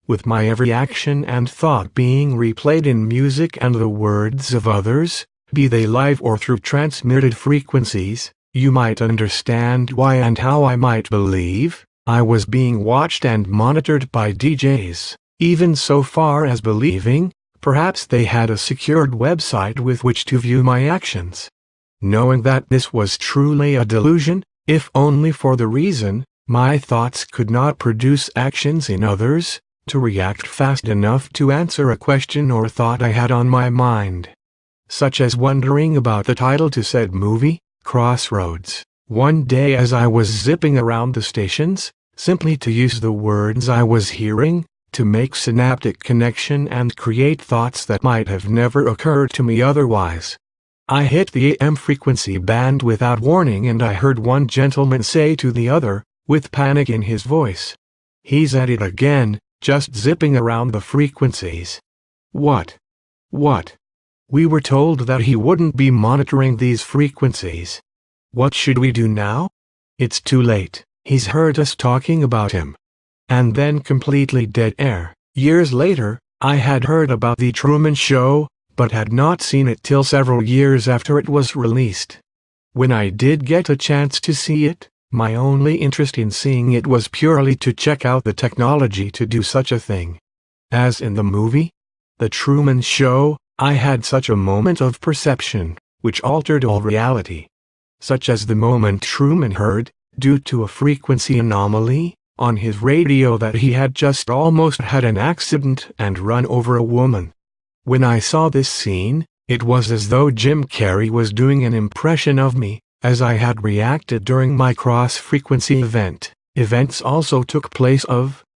with my every action and thought being replayed in music and the words of others, be they live or through transmitted frequencies, you might understand why and how I might believe I was being watched and monitored by DJs, even so far as believing perhaps they had a secured website with which to view my actions. Knowing that this was truly a delusion, if only for the reason my thoughts could not produce actions in others to react fast enough to answer a question or thought I had on my mind. Such as wondering about the title to said movie, Crossroads, one day as I was zipping around the stations, simply to use the words I was hearing to make synaptic connection and create thoughts that might have never occurred to me otherwise. I hit the AM frequency band without warning, and I heard one gentleman say to the other, with panic in his voice, "He's at it again, just zipping around the frequencies." What? We were told that he wouldn't be monitoring these frequencies. What should we do now? It's too late, he's heard us talking about him. And then completely dead air. Years later, I had heard about The Truman Show, but had not seen it till several years after it was released. When I did get a chance to see it, my only interest in seeing it was purely to check out the technology to do such a thing. As in the movie, The Truman Show, I had such a moment of perception, which altered all reality. Such as the moment Truman heard, due to a frequency anomaly, on his radio that he had just almost had an accident and run over a woman. When I saw this scene, it was as though Jim Carrey was doing an impression of me, as I had reacted during my cross-frequency event. Events also took place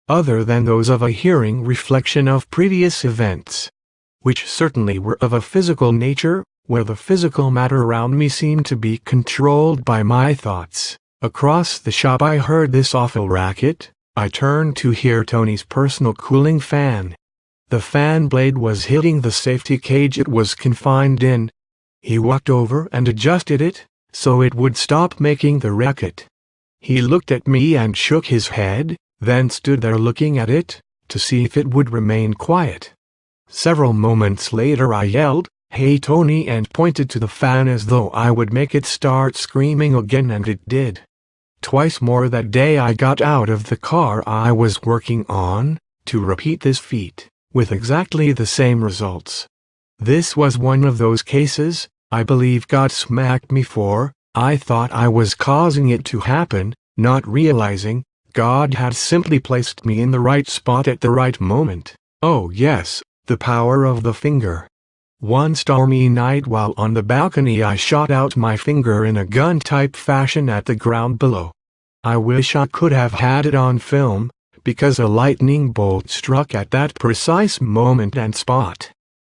other than those of a hearing reflection of previous events, which certainly were of a physical nature, where the physical matter around me seemed to be controlled by my thoughts. Across the shop I heard this awful racket. I turned to hear Tony's personal cooling fan. The fan blade was hitting the safety cage it was confined in. He walked over and adjusted it, so it would stop making the racket. He looked at me and shook his head, then stood there looking at it, to see if it would remain quiet. Several moments later I yelled, "Hey Tony," and pointed to the fan as though I would make it start screaming again, and it did. Twice more that day I got out of the car I was working on, to repeat this feat, with exactly the same results. This was one of those cases, I believe God smacked me for. I thought I was causing it to happen, not realizing God had simply placed me in the right spot at the right moment. Oh yes, the power of the finger. One stormy night while on the balcony I shot out my finger in a gun-type fashion at the ground below. I wish I could have had it on film, because a lightning bolt struck at that precise moment and spot.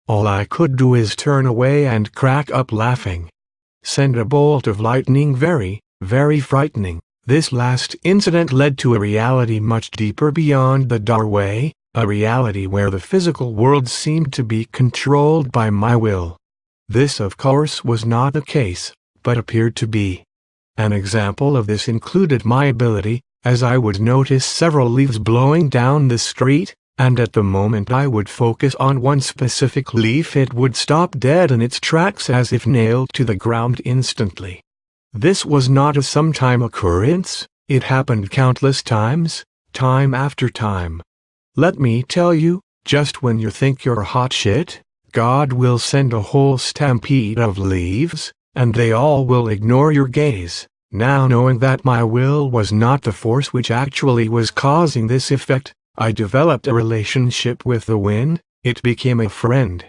All I could do is turn away and crack up laughing. Send a bolt of lightning, very, very frightening. This last incident led to a reality much deeper beyond the doorway, a reality where the physical world seemed to be controlled by my will. This of course was not the case, but appeared to be. An example of this included my ability, as I would notice several leaves blowing down the street, and at the moment I would focus on one specific leaf it would stop dead in its tracks as if nailed to the ground instantly. This was not a sometime occurrence, it happened countless times, time after time. Let me tell you, just when you think you're hot shit, God will send a whole stampede of leaves, and they all will ignore your gaze. Now, knowing that my will was not the force which actually was causing this effect, I developed a relationship with the wind. It became a friend.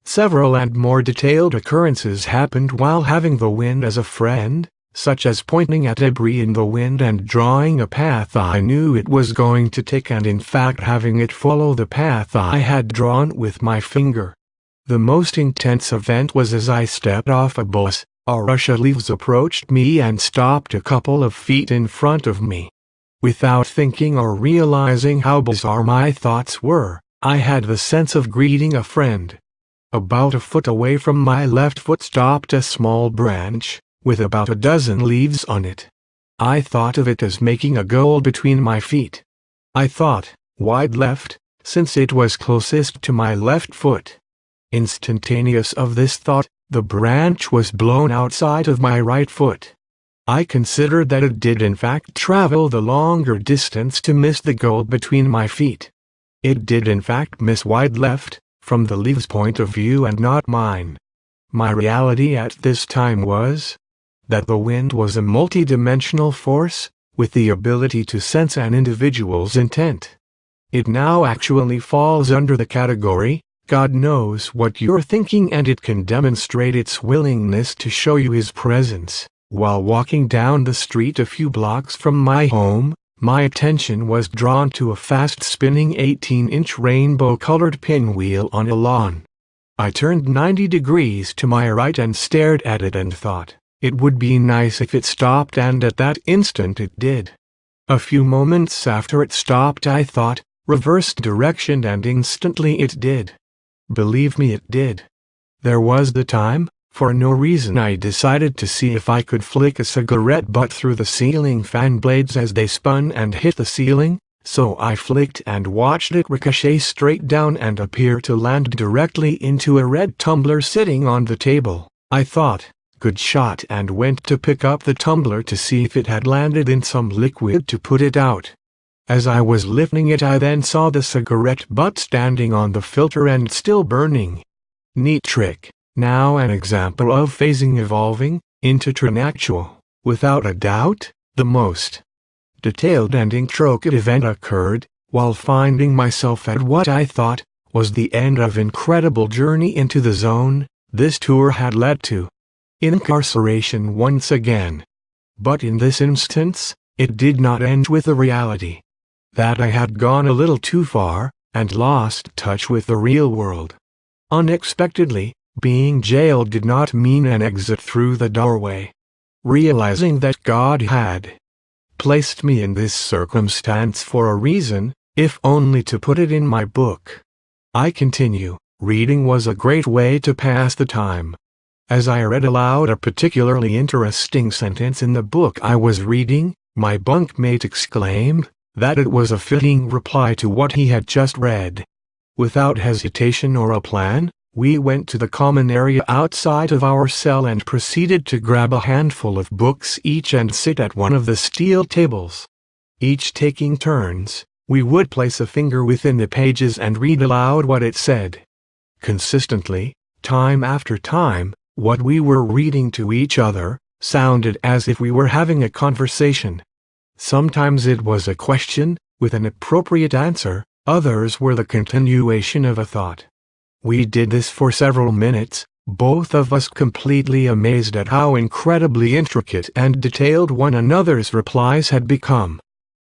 Several and more detailed occurrences happened while having the wind as a friend, such as pointing at debris in the wind and drawing a path I knew it was going to take, and in fact having it follow the path I had drawn with my finger. The most intense event was as I stepped off a bus. A rush of leaves approached me and stopped a couple of feet in front of me. Without thinking or realizing how bizarre my thoughts were, I had the sense of greeting a friend. About a foot away from my left foot stopped a small branch, with about a dozen leaves on it. I thought of it as making a goal between my feet. I thought, wide left, since it was closest to my left foot. Instantaneous of this thought, the branch was blown outside of my right foot. I considered that it did in fact travel the longer distance to miss the goal between my feet. It did in fact miss wide left, from the leaf's point of view and not mine. My reality at this time was that the wind was a multidimensional force, with the ability to sense an individual's intent. It now actually falls under the category, God knows what you're thinking, and it can demonstrate its willingness to show you His presence. While walking down the street a few blocks from my home, my attention was drawn to a fast-spinning 18-inch rainbow-colored pinwheel on a lawn. I turned 90 degrees to my right and stared at it and thought, it would be nice if it stopped, and at that instant it did. A few moments after it stopped, I thought, reversed direction, and instantly it did. Believe me, it did. There was the time. For no reason, I decided to see if I could flick a cigarette butt through the ceiling fan blades as they spun and hit the ceiling, so I flicked and watched it ricochet straight down and appear to land directly into a red tumbler sitting on the table. I thought, good shot, and went to pick up the tumbler to see if it had landed in some liquid to put it out. As I was lifting it, I then saw the cigarette butt standing on the filter and still burning. Neat trick. Now an example of phasing evolving into tranactual. Without a doubt, the most detailed and intricate event occurred while finding myself at what I thought was the end of incredible journey into the zone this tour had led to. Incarceration once again. But in this instance, it did not end with the reality that I had gone a little too far and lost touch with the real world. Unexpectedly, being jailed did not mean an exit through the doorway. Realizing that God had placed me in this circumstance for a reason, if only to put it in my book. I continue, reading was a great way to pass the time. As I read aloud a particularly interesting sentence in the book I was reading, my bunkmate exclaimed that it was a fitting reply to what he had just read. Without hesitation or a plan, we went to the common area outside of our cell and proceeded to grab a handful of books each and sit at one of the steel tables. Each taking turns, we would place a finger within the pages and read aloud what it said. Consistently, time after time, what we were reading to each other sounded as if we were having a conversation. Sometimes it was a question, with an appropriate answer, others were the continuation of a thought. We did this for several minutes, both of us completely amazed at how incredibly intricate and detailed one another's replies had become.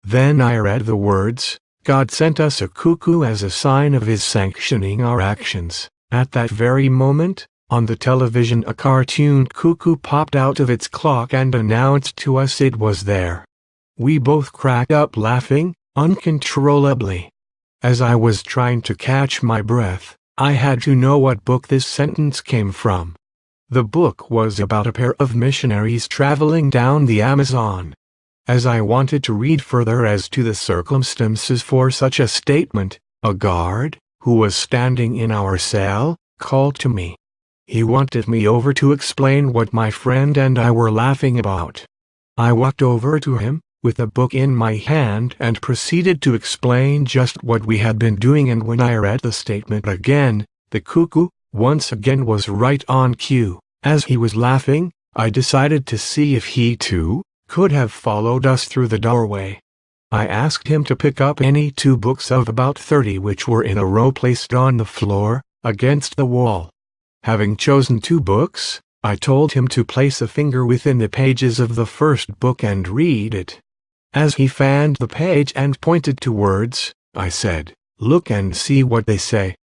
Then I read the words, God sent us a cuckoo as a sign of His sanctioning our actions. At that very moment, on the television a cartoon cuckoo popped out of its clock and announced to us it was there. We both cracked up laughing, uncontrollably. As I was trying to catch my breath, I had to know what book this sentence came from. The book was about a pair of missionaries traveling down the Amazon. As I wanted to read further as to the circumstances for such a statement, a guard, who was standing in our cell, called to me. He wanted me over to explain what my friend and I were laughing about. I walked over to him, with a book in my hand, and proceeded to explain just what we had been doing, and when I read the statement again, the cuckoo, once again, was right on cue. As he was laughing, I decided to see if he, too, could have followed us through the doorway. I asked him to pick up any 2 books of about 30 which were in a row placed on the floor, against the wall. Having chosen 2 books, I told him to place a finger within the pages of the first book and read it. As he fanned the page and pointed to words, I said, "Look and see what they say."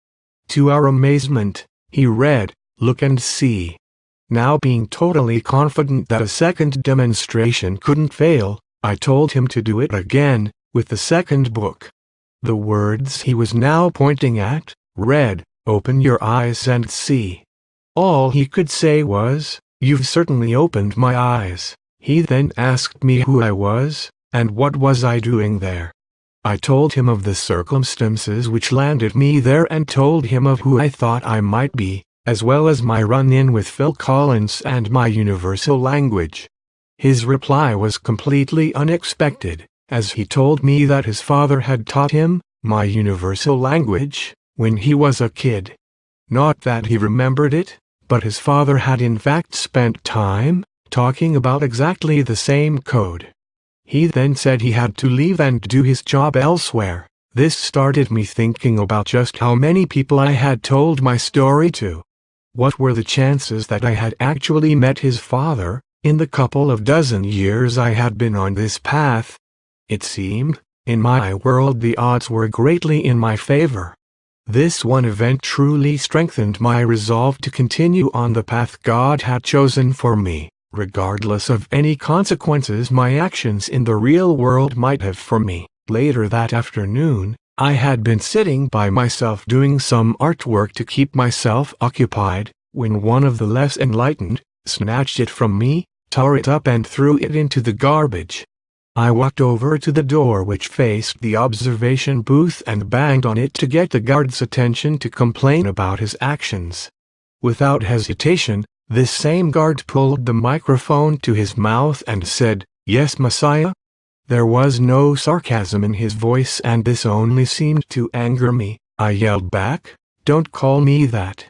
To our amazement, he read, "Look and see." Now, being totally confident that a second demonstration couldn't fail, I told him to do it again, with the second book. The words he was now pointing at read, "Open your eyes and see." All he could say was, "You've certainly opened my eyes." He then asked me who I was, and what was I doing there. I told him of the circumstances which landed me there and told him of who I thought I might be, as well as my run-in with Phil Collins and my universal language. His reply was completely unexpected, as he told me that his father had taught him my universal language when he was a kid. Not that he remembered it, but his father had in fact spent time talking about exactly the same code. He then said he had to leave and do his job elsewhere. This started me thinking about just how many people I had told my story to. What were the chances that I had actually met his father in the couple of dozen years I had been on this path? It seemed, in my world, the odds were greatly in my favor. This one event truly strengthened my resolve to continue on the path God had chosen for me, regardless of any consequences my actions in the real world might have for me. Later that afternoon, I had been sitting by myself doing some artwork to keep myself occupied, when one of the less enlightened snatched it from me, tore it up and threw it into the garbage. I walked over to the door which faced the observation booth and banged on it to get the guard's attention to complain about his actions. Without hesitation, this same guard pulled the microphone to his mouth and said, "Yes, Messiah?" There was no sarcasm in his voice, and this only seemed to anger me. I yelled back, "Don't call me that.